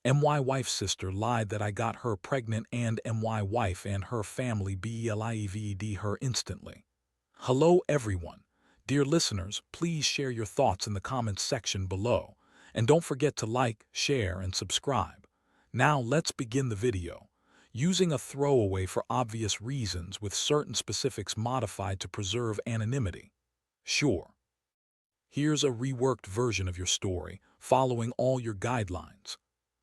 My wife's sister lied that I got her pregnant and my wife and her family believed her instantly. Hello everyone. Dear listeners, please share your thoughts in the comments section below. And don't forget to like, share, and subscribe. Now let's begin the video. Using a throwaway for obvious reasons with certain specifics modified to preserve anonymity. Sure. Here's a reworked version of your story, following all your guidelines.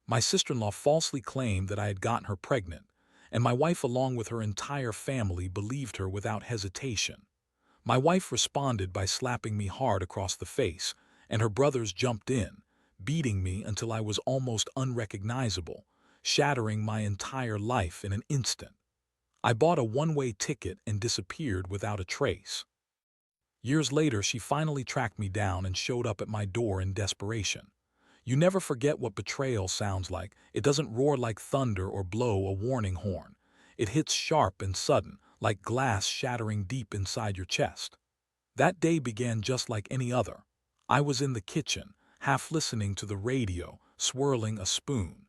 My sister-in-law falsely claimed that I had gotten her pregnant, and my wife along with her entire family believed her without hesitation. My wife responded by slapping me hard across the face, and her brothers jumped in, beating me until I was almost unrecognizable, shattering my entire life in an instant. I bought a one-way ticket and disappeared without a trace. Years later, she finally tracked me down and showed up at my door in desperation. You never forget what betrayal sounds like. It doesn't roar like thunder or blow a warning horn. It hits sharp and sudden, like glass shattering deep inside your chest. That day began just like any other. I was in the kitchen, half listening to the radio, swirling a spoon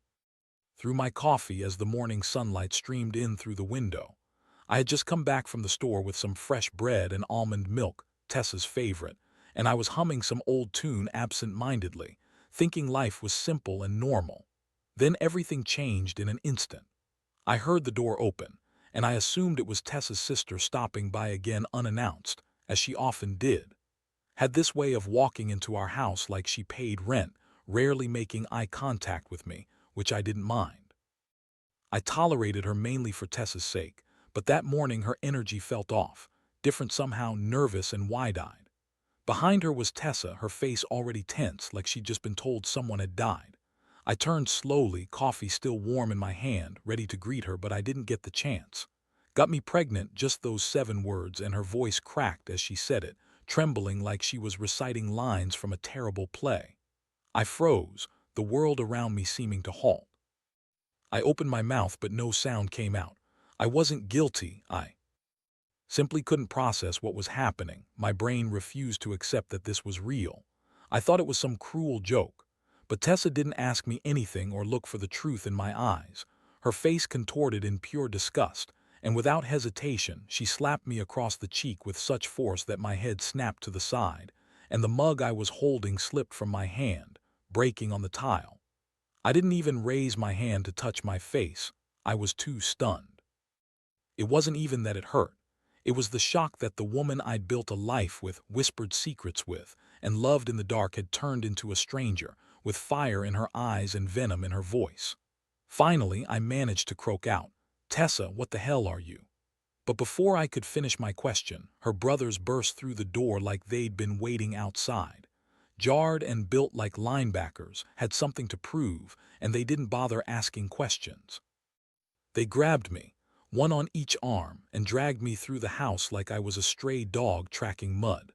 through my coffee as the morning sunlight streamed in through the window. I had just come back from the store with some fresh bread and almond milk, Tessa's favorite, and I was humming some old tune absent-mindedly, thinking life was simple and normal. Then everything changed in an instant. I heard the door open, and I assumed it was Tessa's sister stopping by again unannounced, as she often did. Had this way of walking into our house like she paid rent, rarely making eye contact with me, which I didn't mind. I tolerated her mainly for Tessa's sake, but that morning her energy felt off, different somehow, nervous and wide-eyed. Behind her was Tessa, her face already tense like she'd just been told someone had died. I turned slowly, coffee still warm in my hand, ready to greet her, but I didn't get the chance. Got me pregnant, just those 7 words, and her voice cracked as she said it, trembling like she was reciting lines from a terrible play. I froze, the world around me seeming to halt. I opened my mouth but no sound came out. I wasn't guilty, I simply couldn't process what was happening. My brain refused to accept that this was real. I thought it was some cruel joke. But Tessa didn't ask me anything or look for the truth in my eyes. Her face contorted in pure disgust, and without hesitation she slapped me across the cheek with such force that my head snapped to the side, and the mug I was holding slipped from my hand, breaking on the tile. I didn't even raise my hand to touch my face. I was too stunned. It wasn't even that it hurt. It was the shock that the woman I'd built a life with, whispered secrets with, and loved in the dark had turned into a stranger, with fire in her eyes and venom in her voice. Finally, I managed to croak out, "Tessa, what the hell are you?" But before I could finish my question, her brothers burst through the door like they'd been waiting outside. Jarred and built like linebackers, had something to prove, and they didn't bother asking questions. They grabbed me, one on each arm, and dragged me through the house like I was a stray dog tracking mud.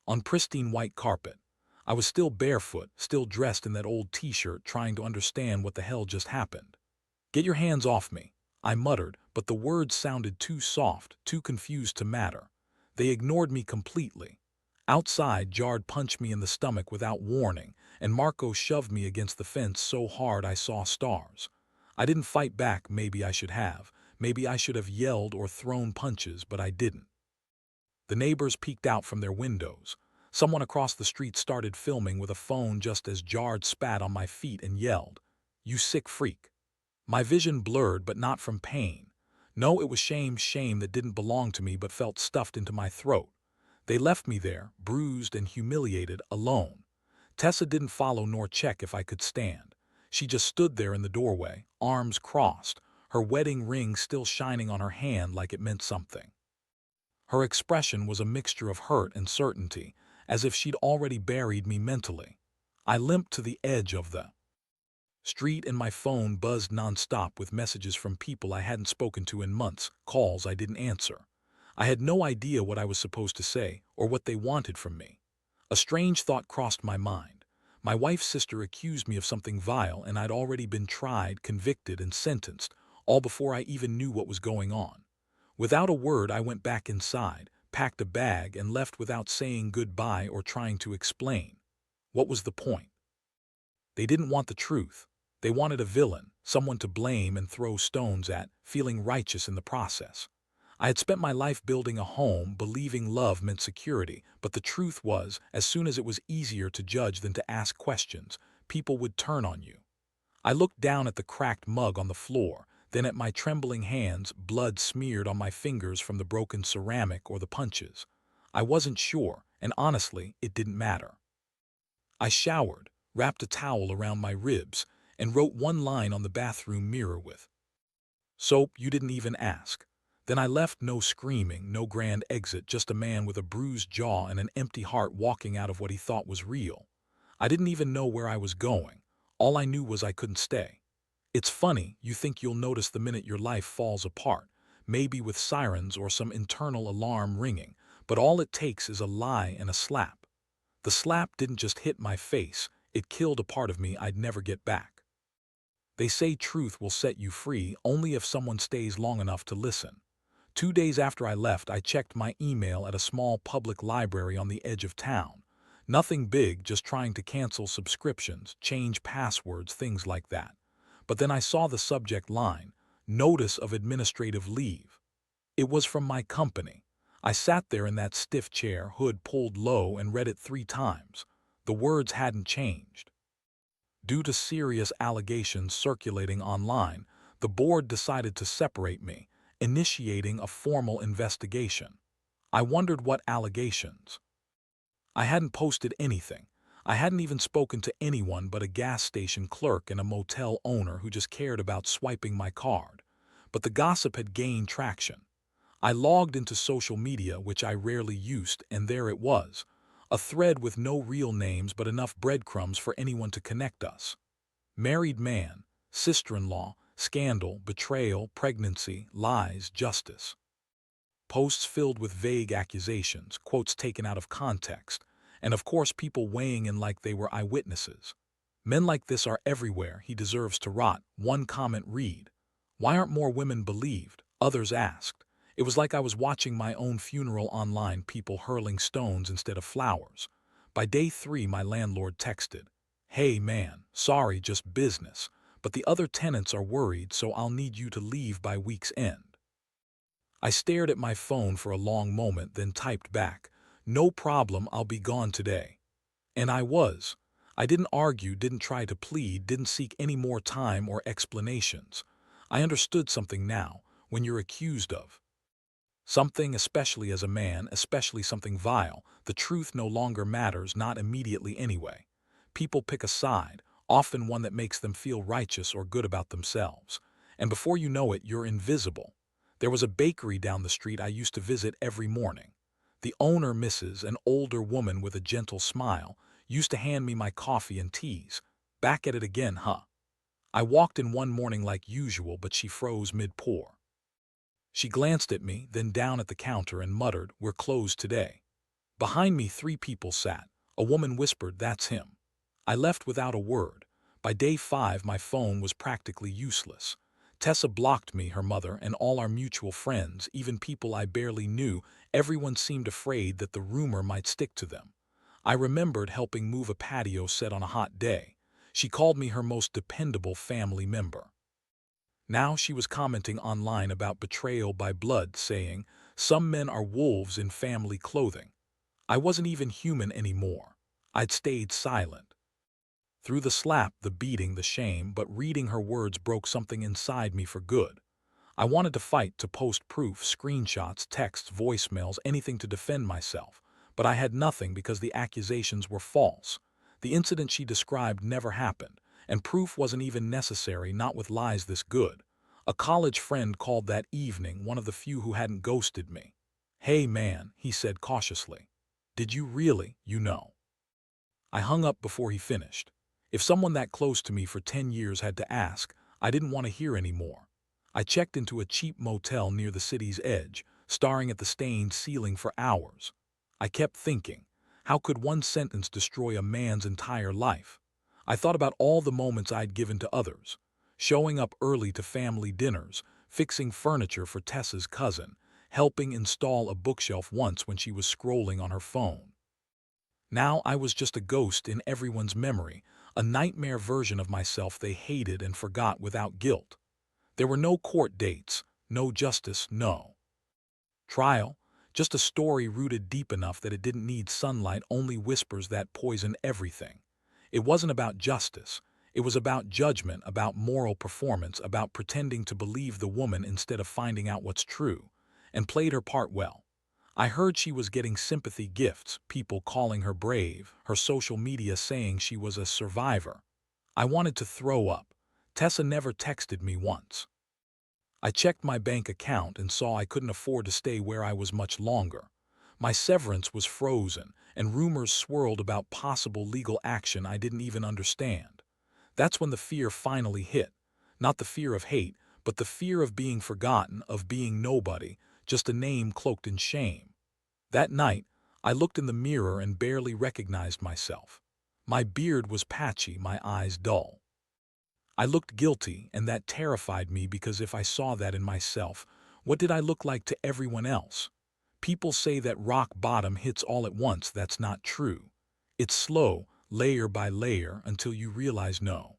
On pristine white carpet, I was still barefoot, still dressed in that old t-shirt, trying to understand what the hell just happened. "Get your hands off me," I muttered, but the words sounded too soft, too confused to matter. They ignored me completely. Outside, Jarred punched me in the stomach without warning, and Marco shoved me against the fence so hard I saw stars. I didn't fight back, maybe I should have. Maybe I should have yelled or thrown punches, but I didn't. The neighbors peeked out from their windows. Someone across the street started filming with a phone just as Jarred spat on my feet and yelled, "You sick freak." My vision blurred, but not from pain. No, it was shame that didn't belong to me but felt stuffed into my throat. They left me there, bruised and humiliated, alone. Tessa didn't follow nor check if I could stand. She just stood there in the doorway, arms crossed, her wedding ring still shining on her hand like it meant something. Her expression was a mixture of hurt and certainty, as if she'd already buried me mentally. I limped to the edge of the street and my phone buzzed nonstop with messages from people I hadn't spoken to in months, calls I didn't answer. I had no idea what I was supposed to say or what they wanted from me. A strange thought crossed my mind. My wife's sister accused me of something vile, and I'd already been tried, convicted, and sentenced, all before I even knew what was going on. Without a word, I went back inside, packed a bag, and left without saying goodbye or trying to explain. What was the point? They didn't want the truth. They wanted a villain, someone to blame and throw stones at, feeling righteous in the process. I had spent my life building a home, believing love meant security, but the truth was, as soon as it was easier to judge than to ask questions, people would turn on you. I looked down at the cracked mug on the floor, then at my trembling hands, blood smeared on my fingers from the broken ceramic or the punches. I wasn't sure, and honestly, it didn't matter. I showered, wrapped a towel around my ribs, and wrote one line on the bathroom mirror with soap. You didn't even ask. Then I left, no screaming, no grand exit, just a man with a bruised jaw and an empty heart walking out of what he thought was real. I didn't even know where I was going. All I knew was I couldn't stay. It's funny, you think you'll notice the minute your life falls apart, maybe with sirens or some internal alarm ringing, but all it takes is a lie and a slap. The slap didn't just hit my face, it killed a part of me I'd never get back. They say truth will set you free only if someone stays long enough to listen. 2 days after I left, I checked my email at a small public library on the edge of town. Nothing big, just trying to cancel subscriptions, change passwords, things like that. But then I saw the subject line, Notice of Administrative Leave. It was from my company. I sat there in that stiff chair, hood pulled low, and read it 3 times. The words hadn't changed. Due to serious allegations circulating online, the board decided to separate me, initiating a formal investigation. I wondered what allegations. I hadn't posted anything. I hadn't even spoken to anyone but a gas station clerk and a motel owner who just cared about swiping my card. But the gossip had gained traction. I logged into social media, which I rarely used, and there it was. A thread with no real names but enough breadcrumbs for anyone to connect us. Married man, sister-in-law, scandal, betrayal, pregnancy, lies, justice. Posts filled with vague accusations, quotes taken out of context, and of course people weighing in like they were eyewitnesses. Men like this are everywhere, he deserves to rot. One comment read, "Why aren't more women believed?" Others asked. It was like I was watching my own funeral online, people hurling stones instead of flowers. By day 3, my landlord texted, "Hey man, sorry, just business, but the other tenants are worried, so I'll need you to leave by week's end." I stared at my phone for a long moment, then typed back, "No problem, I'll be gone today." And I was. I didn't argue, didn't try to plead, didn't seek any more time or explanations. I understood something now. When you're accused of something, especially as a man, especially something vile, the truth no longer matters, not immediately anyway. People pick a side, often one that makes them feel righteous or good about themselves. And before you know it, you're invisible. There was a bakery down the street I used to visit every morning. The owner, Mrs., an older woman with a gentle smile, used to hand me my coffee and teas. Back at it again, huh? I walked in one morning like usual, but she froze mid-pour. She glanced at me, then down at the counter and muttered, "We're closed today." Behind me 3 people sat. A woman whispered, "That's him." I left without a word. By day 5, my phone was practically useless. Tessa blocked me, her mother, and all our mutual friends, even people I barely knew. Everyone seemed afraid that the rumor might stick to them. I remembered helping move a patio set on a hot day. She called me her most dependable family member. Now she was commenting online about betrayal by blood, saying, "Some men are wolves in family clothing." I wasn't even human anymore. I'd stayed silent. Through the slap, the beating, the shame, but reading her words broke something inside me for good. I wanted to fight, to post proof, screenshots, texts, voicemails, anything to defend myself. But I had nothing because the accusations were false. The incident she described never happened, and proof wasn't even necessary, not with lies this good. A college friend called that evening, one of the few who hadn't ghosted me. "Hey man," he said cautiously. "Did you really, you know?" I hung up before he finished. If someone that close to me for 10 years had to ask, I didn't want to hear anymore. I checked into a cheap motel near the city's edge, staring at the stained ceiling for hours. I kept thinking, how could one sentence destroy a man's entire life? I thought about all the moments I'd given to others. Showing up early to family dinners, fixing furniture for Tessa's cousin, helping install a bookshelf once when she was scrolling on her phone. Now I was just a ghost in everyone's memory, a nightmare version of myself they hated and forgot without guilt. There were no court dates, no justice, no trial, just a story rooted deep enough that it didn't need sunlight, only whispers that poison everything. It wasn't about justice. It was about judgment, about moral performance, about pretending to believe the woman instead of finding out what's true, and played her part well. I heard she was getting sympathy gifts, people calling her brave, her social media saying she was a survivor. I wanted to throw up. Tessa never texted me once. I checked my bank account and saw I couldn't afford to stay where I was much longer. My severance was frozen, and rumors swirled about possible legal action I didn't even understand. That's when the fear finally hit. Not the fear of hate, but the fear of being forgotten, of being nobody, just a name cloaked in shame. That night, I looked in the mirror and barely recognized myself. My beard was patchy, my eyes dull. I looked guilty, and that terrified me because if I saw that in myself, what did I look like to everyone else? People say that rock bottom hits all at once. That's not true. It's slow, layer by layer, until you realize no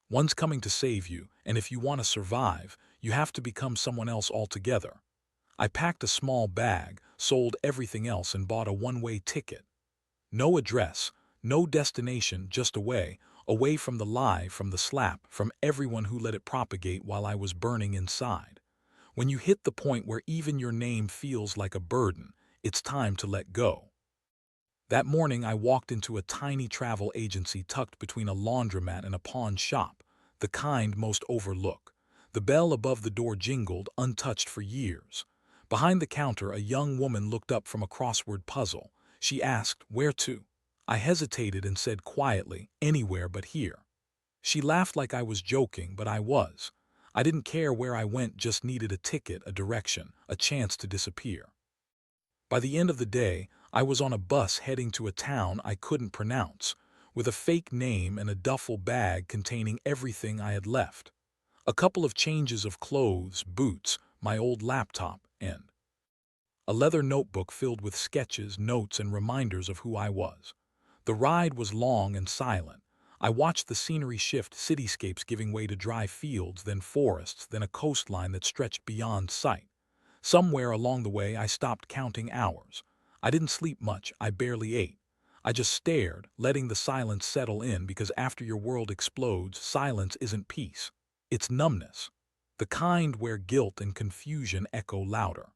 one's coming to save you, and if you want to survive, you have to become someone else altogether. I packed a small bag, sold everything else, and bought a one-way ticket. No address, no destination, just away from the lie, from the slap, from everyone who let it propagate while I was burning inside. When you hit the point where even your name feels like a burden, it's time to let go. That morning I walked into a tiny travel agency tucked between a laundromat and a pawn shop, the kind most overlook. The bell above the door jingled, untouched for years. Behind the counter, a young woman looked up from a crossword puzzle. She asked, "Where to?" I hesitated and said quietly, "Anywhere but here." She laughed like I was joking, but I was. I didn't care where I went, just needed a ticket, a direction, a chance to disappear. By the end of the day, I was on a bus heading to a town I couldn't pronounce, with a fake name and a duffel bag containing everything I had left. A couple of changes of clothes, boots, my old laptop, and a leather notebook filled with sketches, notes, and reminders of who I was. The ride was long and silent. I watched the scenery shift, cityscapes giving way to dry fields, then forests, then a coastline that stretched beyond sight. Somewhere along the way, I stopped counting hours. I didn't sleep much, I barely ate. I just stared, letting the silence settle in, because after your world explodes, silence isn't peace. It's numbness. The kind where guilt and confusion echo louder.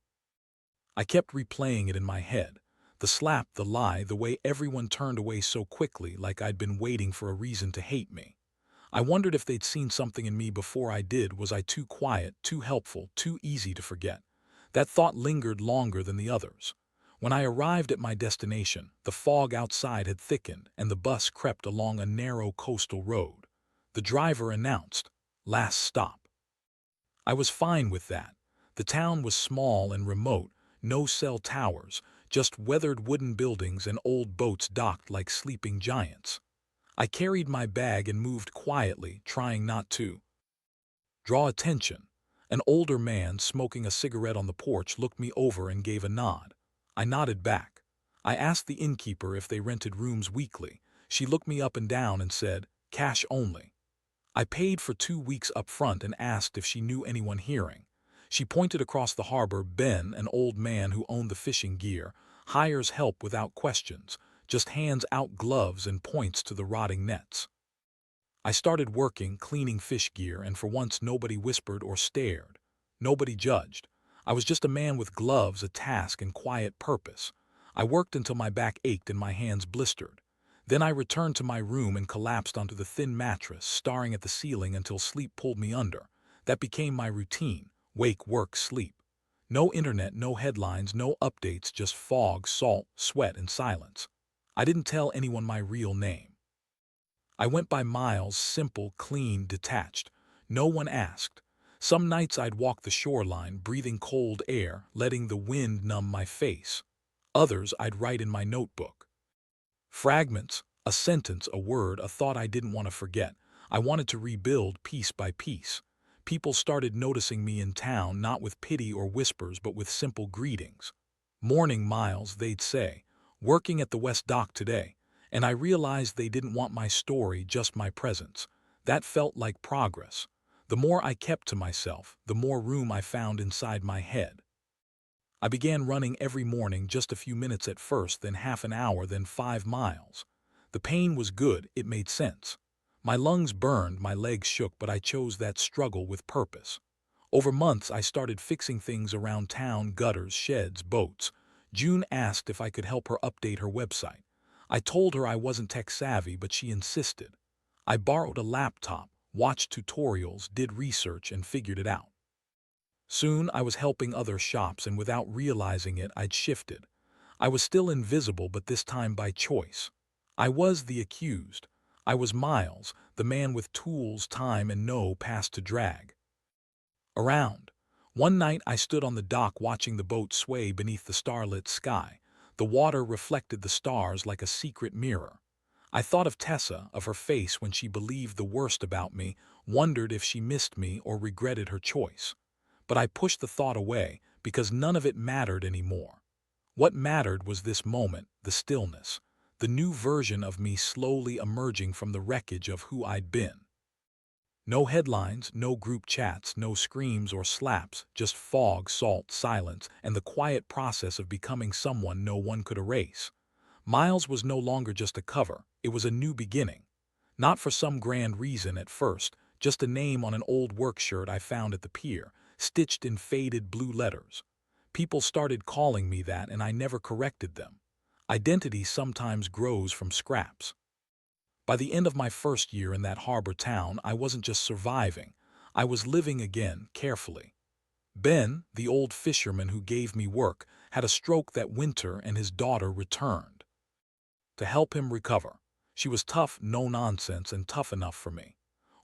I kept replaying it in my head. The slap, the lie, the way everyone turned away so quickly, like I'd been waiting for a reason to hate me. I wondered if they'd seen something in me before I did. Was I too quiet, too helpful, too easy to forget? That thought lingered longer than the others. When I arrived at my destination, the fog outside had thickened and the bus crept along a narrow coastal road. The driver announced, "Last stop." I was fine with that. The town was small and remote, no cell towers, just weathered wooden buildings and old boats docked like sleeping giants. I carried my bag and moved quietly, trying not to draw attention. An older man smoking a cigarette on the porch looked me over and gave a nod. I nodded back. I asked the innkeeper if they rented rooms weekly. She looked me up and down and said, "Cash only." I paid for 2 weeks up front and asked if she knew anyone hearing. She pointed across the harbor. "Ben, an old man who owned the fishing gear, hires help without questions, just hands out gloves and points to the rotting nets." I started working, cleaning fish gear, and for once nobody whispered or stared. Nobody judged. I was just a man with gloves, a task, and quiet purpose. I worked until my back ached and my hands blistered. Then I returned to my room and collapsed onto the thin mattress, staring at the ceiling until sleep pulled me under. That became my routine: wake, work, sleep. No internet, no headlines, no updates, just fog, salt, sweat, and silence. I didn't tell anyone my real name. I went by miles, simple, clean, detached. No one asked. Some nights I'd walk the shoreline, breathing cold air, letting the wind numb my face. Others I'd write in my notebook. Fragments, a sentence, a word, a thought I didn't want to forget. I wanted to rebuild piece by piece. People started noticing me in town, not with pity or whispers, but with simple greetings. "Morning, Miles," they'd say. working at the West Dock today, and I realized they didn't want my story, just my presence. That felt like progress. The more I kept to myself, the more room I found inside my head. I began running every morning, just a few minutes at first, then half an hour, then 5 miles. The pain was good, it made sense. My lungs burned, my legs shook, but I chose that struggle with purpose. Over months, I started fixing things around town: gutters, sheds, boats. June asked if I could help her update her website. I told her I wasn't tech savvy, but she insisted. I borrowed a laptop, watched tutorials, did research, and figured it out. Soon I was helping other shops, and without realizing it, I'd shifted. I was still invisible, but this time by choice. I was the accused. I was Miles, the man with tools, time, and no past to drag around. One night I stood on the dock watching the boat sway beneath the starlit sky. The water reflected the stars like a secret mirror. I thought of Tessa, of her face when she believed the worst about me, wondered if she missed me or regretted her choice. But I pushed the thought away because none of it mattered anymore. What mattered was this moment, the stillness, the new version of me slowly emerging from the wreckage of who I'd been. No headlines, no group chats, no screams or slaps, just fog, salt, silence, and the quiet process of becoming someone no one could erase. Miles was no longer just a cover, it was a new beginning. Not for some grand reason at first, just a name on an old work shirt I found at the pier, stitched in faded blue letters. People started calling me that, and I never corrected them. Identity sometimes grows from scraps. By the end of my first year in that harbor town, I wasn't just surviving. I was living again, carefully. Ben, the old fisherman who gave me work, had a stroke that winter, and his daughter returned to help him recover. She was tough, no nonsense, and tough enough for me.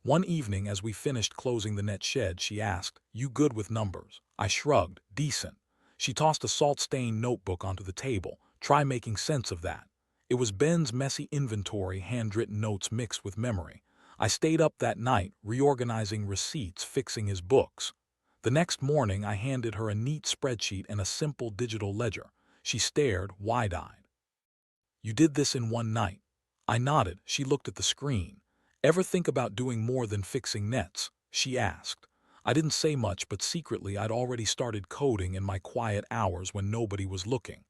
One evening, as we finished closing the net shed, she asked, "You good with numbers?" I shrugged, "Decent." She tossed a salt-stained notebook onto the table. "Try making sense of that." It was Ben's messy inventory, handwritten notes mixed with memory. I stayed up that night, reorganizing receipts, fixing his books. The next morning, I handed her a neat spreadsheet and a simple digital ledger. She stared, wide-eyed. "You did this in one night?" I nodded. She looked at the screen. "Ever think about doing more than fixing nets?" she asked. I didn't say much, but secretly I'd already started coding in my quiet hours when nobody was looking.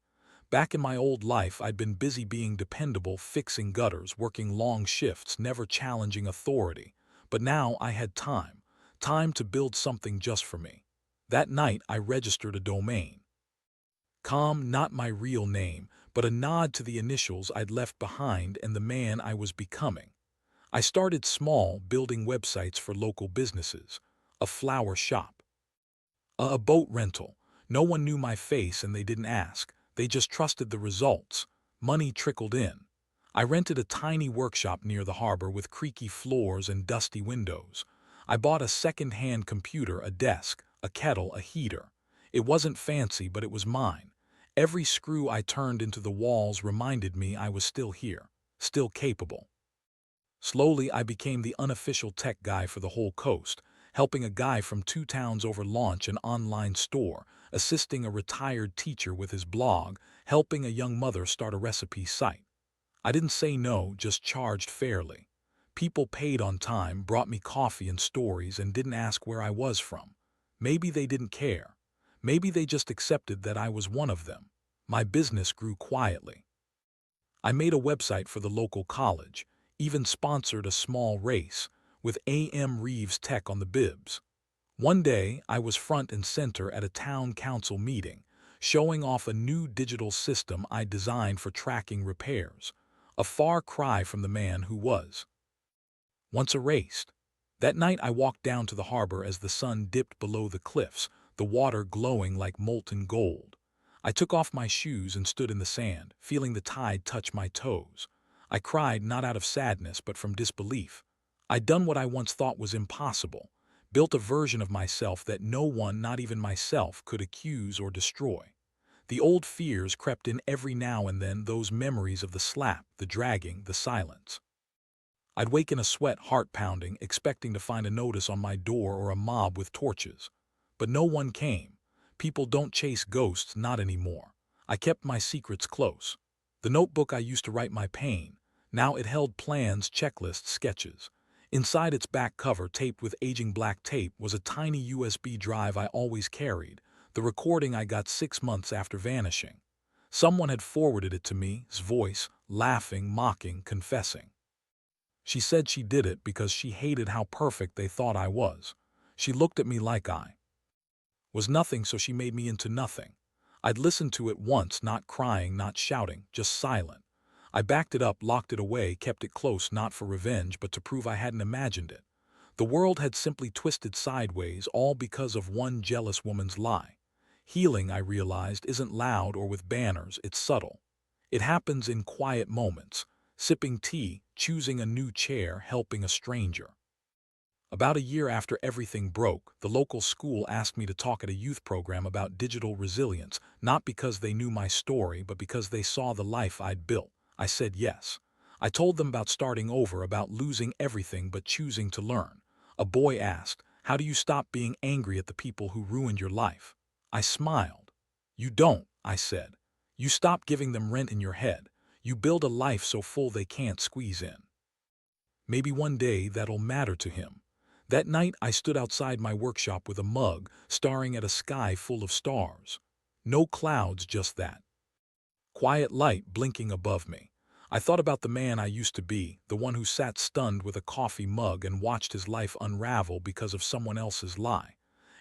Back in my old life, I'd been busy being dependable, fixing gutters, working long shifts, never challenging authority. But now I had time. Time to build something just for me. That night, I registered a domain. Calm, not my real name, but a nod to the initials I'd left behind and the man I was becoming. I started small, building websites for local businesses. A flower shop. A boat rental. No one knew my face, and they didn't ask. They just trusted the results. Money trickled in. I rented a tiny workshop near the harbor with creaky floors and dusty windows. I bought a second-hand computer, a desk, a kettle, a heater. It wasn't fancy, but it was mine. Every screw I turned into the walls reminded me I was still here, still capable. Slowly, I became the unofficial tech guy for the whole coast, helping a guy from 2 towns over launch an online store, assisting a retired teacher with his blog, helping a young mother start a recipe site. I didn't say no, just charged fairly. People paid on time, brought me coffee and stories, and didn't ask where I was from. Maybe they didn't care. Maybe they just accepted that I was one of them. My business grew quietly. I made a website for the local college, even sponsored a small race, with A.M. Reeves Tech on the bibs. One day, I was front and center at a town council meeting, showing off a new digital system I designed for tracking repairs, a far cry from the man who was once erased. That night I walked down to the harbor as the sun dipped below the cliffs, the water glowing like molten gold. I took off my shoes and stood in the sand, feeling the tide touch my toes. I cried, not out of sadness but from disbelief. I'd done what I once thought was impossible, built a version of myself that no one, not even myself, could accuse or destroy. The old fears crept in every now and then, those memories of the slap, the dragging, the silence. I'd wake in a sweat, heart pounding, expecting to find a notice on my door or a mob with torches. But no one came. People don't chase ghosts, not anymore. I kept my secrets close. The notebook I used to write my pain. Now it held plans, checklists, sketches. Inside its back cover, taped with aging black tape, was a tiny USB drive I always carried, the recording I got 6 months after vanishing. Someone had forwarded it to me, his voice, laughing, mocking, confessing. She said she did it because she hated how perfect they thought I was. She looked at me like I was nothing, so she made me into nothing. I'd listened to it once, not crying, not shouting, just silent. I backed it up, locked it away, kept it close, not for revenge, but to prove I hadn't imagined it. The world had simply twisted sideways, all because of one jealous woman's lie. Healing, I realized, isn't loud or with banners, it's subtle. It happens in quiet moments, sipping tea, choosing a new chair, helping a stranger. About a year after everything broke, the local school asked me to talk at a youth program about digital resilience, not because they knew my story, but because they saw the life I'd built. I said yes. I told them about starting over, about losing everything but choosing to learn. A boy asked, "How do you stop being angry at the people who ruined your life?" I smiled. "You don't," I said. "You stop giving them rent in your head. You build a life so full they can't squeeze in." Maybe one day that'll matter to him. That night I stood outside my workshop with a mug, staring at a sky full of stars. No clouds, just that quiet light blinking above me. I thought about the man I used to be, the one who sat stunned with a coffee mug and watched his life unravel because of someone else's lie.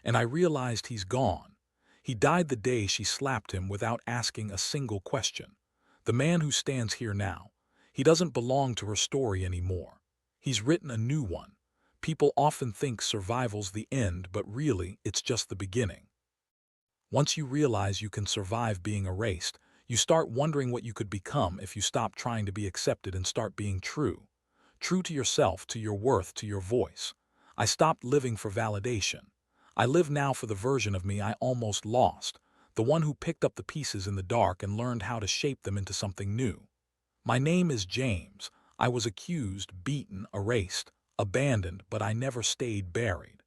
And I realized he's gone. He died the day she slapped him without asking a single question. The man who stands here now, he doesn't belong to her story anymore. He's written a new one. People often think survival's the end, but really, it's just the beginning. Once you realize you can survive being erased, you start wondering what you could become if you stop trying to be accepted and start being true. True to yourself, to your worth, to your voice. I stopped living for validation. I live now for the version of me I almost lost, the one who picked up the pieces in the dark and learned how to shape them into something new. My name is James. I was accused, beaten, erased, abandoned, but I never stayed buried.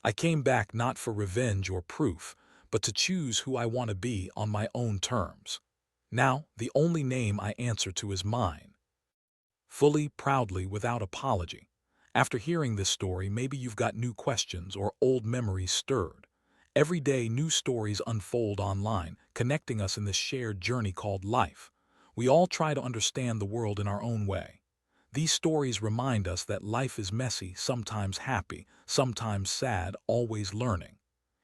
I came back not for revenge or proof, but to choose who I want to be on my own terms. Now, the only name I answer to is mine. Fully, proudly, without apology. After hearing this story, maybe you've got new questions or old memories stirred. Every day, new stories unfold online, connecting us in this shared journey called life. We all try to understand the world in our own way. These stories remind us that life is messy, sometimes happy, sometimes sad, always learning.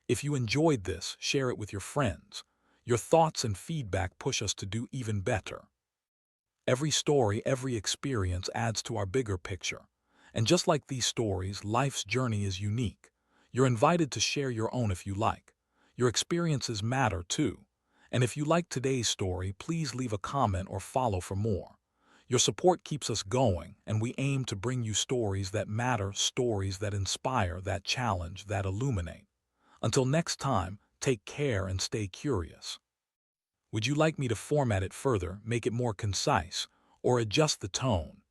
If you enjoyed this, share it with your friends. Your thoughts and feedback push us to do even better. Every story, every experience adds to our bigger picture. And just like these stories, life's journey is unique. You're invited to share your own if you like. Your experiences matter too. And if you like today's story, please leave a comment or follow for more. Your support keeps us going, and we aim to bring you stories that matter, stories that inspire, that challenge, that illuminate. Until next time, take care and stay curious. Would you like me to format it further, make it more concise, or adjust the tone?